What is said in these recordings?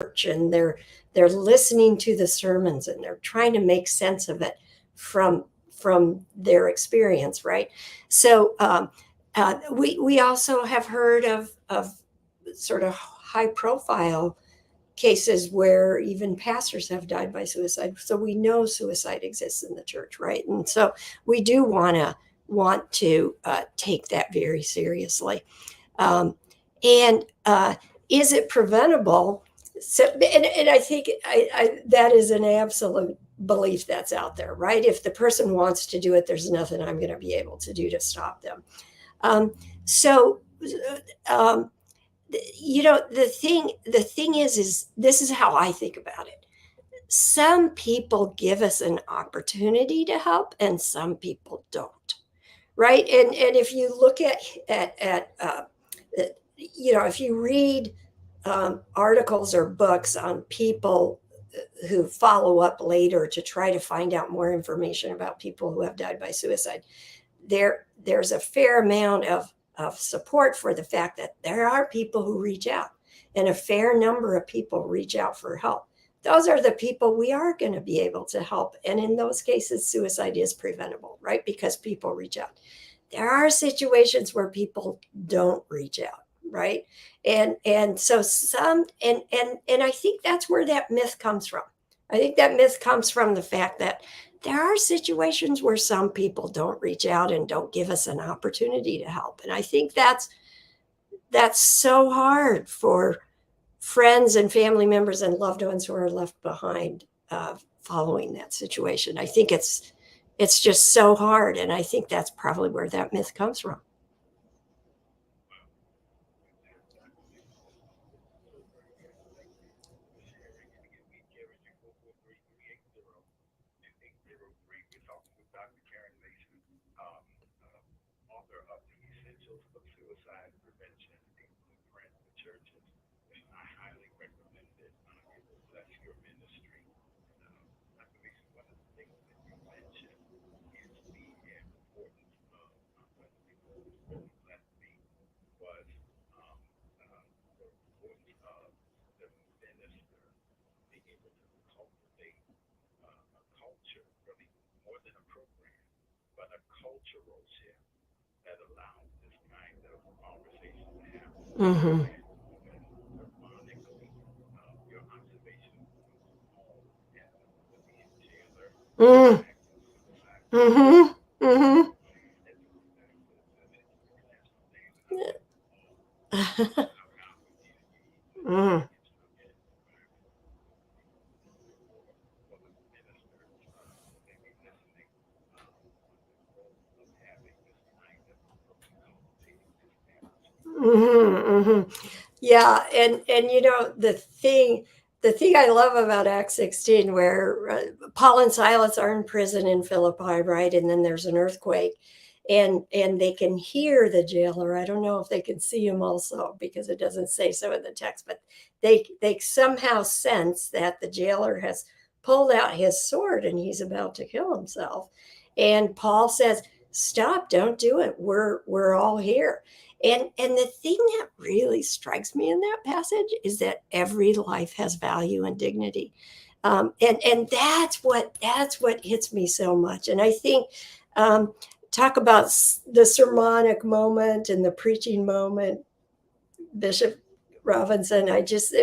church, and they're listening to the sermons, and they're trying to make sense of it from their experience, right? So we also have heard of sort of high profile cases where even pastors have died by suicide. So we know suicide exists in the church, right? And so we do want to take that very seriously. And is it preventable? So, and I think that is an absolute belief that's out there, right? If the person wants to do it, there's nothing I'm going to be able to do to stop them. So, um, the thing is this is how I think about it. Some people give us an opportunity to help, and some people don't, right? And if you look at if you read articles or books on people who follow up later to try to find out more information about people who have died by suicide, there's a fair amount of support for the fact that there are people who reach out, and a fair number of people reach out for help. Those are the people we are going to be able to help. And in those cases, suicide is preventable, right? Because people reach out. There are situations where people don't reach out, right? And so some and I think that's where that myth comes from. I think that myth comes from the fact that there are situations where some people don't reach out and don't give us an opportunity to help. And I think that's so hard for friends and family members and loved ones who are left behind following that situation. I think it's just so hard, and I think that's probably where that myth comes from. Mm-hmm. Mm. Mm-hmm. Mm-hmm. Mm. Mm-hmm. Mm-hmm. Yeah, and the thing I love about Acts 16, where Paul and Silas are in prison in Philippi, right? And then there's an earthquake, and they can hear the jailer. I don't know if they can see him also, because it doesn't say so in the text, but they somehow sense that the jailer has pulled out his sword and he's about to kill himself. And Paul says, "Stop! Don't do it. We're all here." And the thing that really strikes me in that passage is that every life has value and dignity, and that's what hits me so much. And I think talk about the sermonic moment and the preaching moment, Bishop Robinson.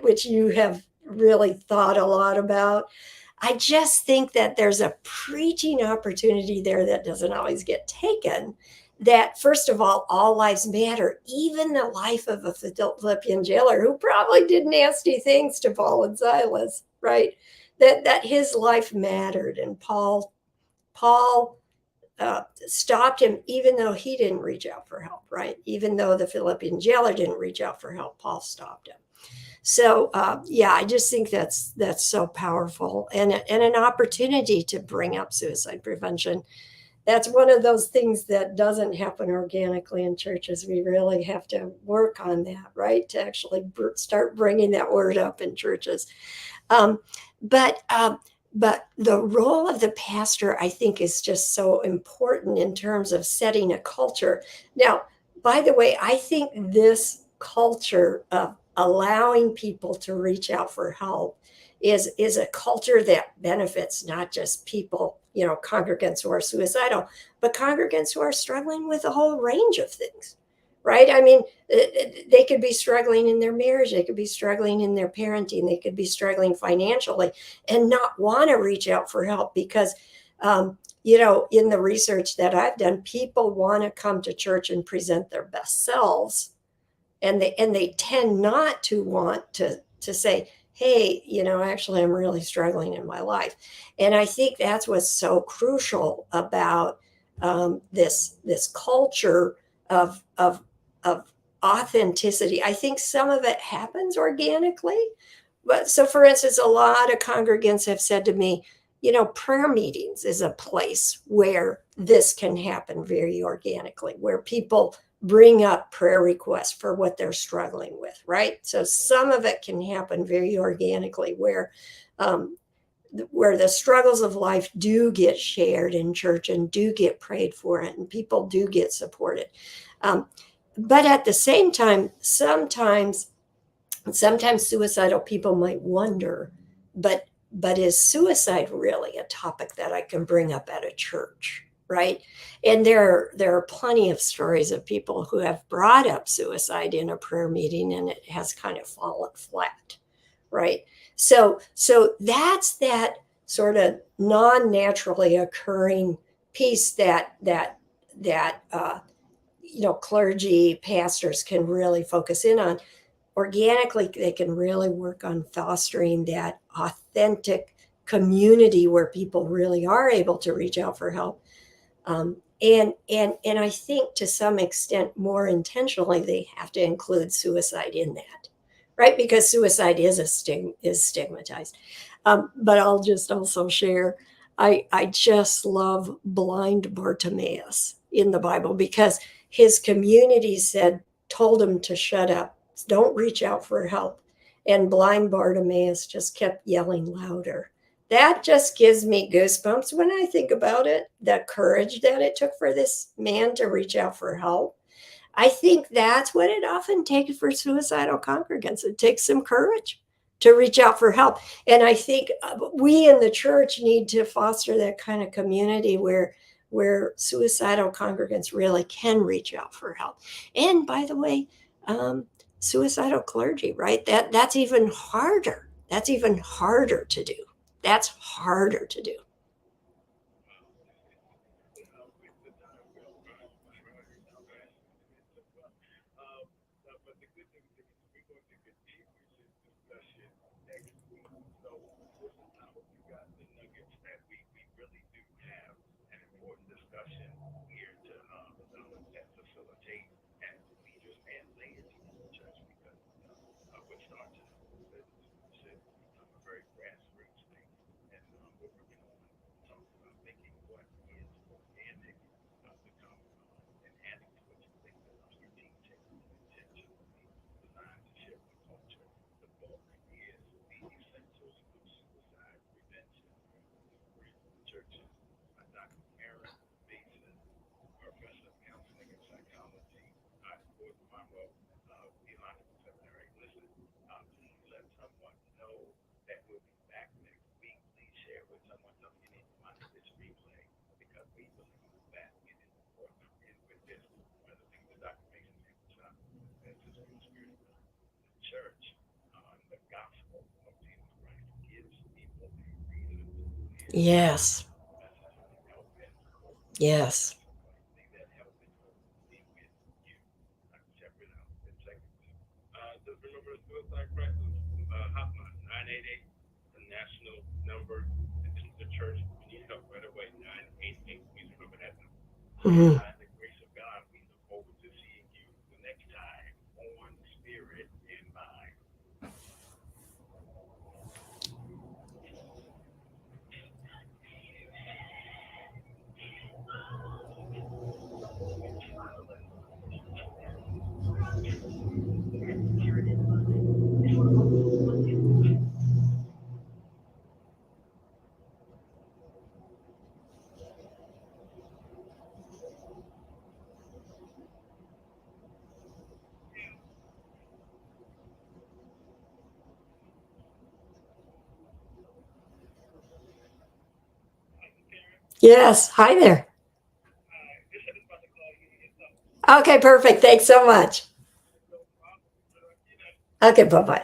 Which you have really thought a lot about. I just think that there's a preaching opportunity there that doesn't always get taken. That, first of all lives matter, even the life of a Philippian jailer who probably did nasty things to Paul and Silas, right? That his life mattered, and Paul stopped him, even though he didn't reach out for help, right? Even though the Philippian jailer didn't reach out for help, Paul stopped him. So yeah, I just think that's so powerful, and an opportunity to bring up suicide prevention. That's one of those things that doesn't happen organically in churches. We really have to work on that, right? To actually start bringing that word up in churches. Um, but but the role of the pastor, I think, is just so important in terms of setting a culture. Now, by the way, I think this culture allowing people to reach out for help is a culture that benefits not just people, congregants who are suicidal, but congregants who are struggling with a whole range of things, right? I mean, they could be struggling in their marriage, they could be struggling in their parenting, they could be struggling financially and not want to reach out for help because, in the research that I've done, people want to come to church and present their best selves, and they tend not to want to say, hey, actually I'm really struggling in my life. And I think that's what's so crucial about this culture of authenticity. I think some of it happens organically, but so for instance, a lot of congregants have said to me, prayer meetings is a place where this can happen very organically, where people bring up prayer requests for what they're struggling with, right? So some of it can happen very organically where the struggles of life do get shared in church and do get prayed for it and people do get supported. Um, but at the same time, sometimes suicidal people might wonder, but is suicide really a topic that I can bring up at a church, right? And there are plenty of stories of people who have brought up suicide in a prayer meeting and it has kind of fallen flat, right? So that's that sort of non-naturally occurring piece that clergy pastors can really focus in on. Organically, they can really work on fostering that authentic community where people really are able to reach out for help. And I think to some extent, more intentionally, they have to include suicide in that, right? Because suicide is stigmatized. But I'll just also share, I just love blind Bartimaeus in the Bible because his community told him to shut up, don't reach out for help, and blind Bartimaeus just kept yelling louder. That just gives me goosebumps when I think about it, the courage that it took for this man to reach out for help. I think that's what it often takes for suicidal congregants. It takes some courage to reach out for help. And I think we in the church need to foster that kind of community where suicidal congregants really can reach out for help. And by the way, suicidal clergy, right? That's even harder. That's even harder to do. That's harder to do. Yes. Yes. Mhm. Yes. Hi there. Okay, perfect. Thanks so much. Okay, bye bye.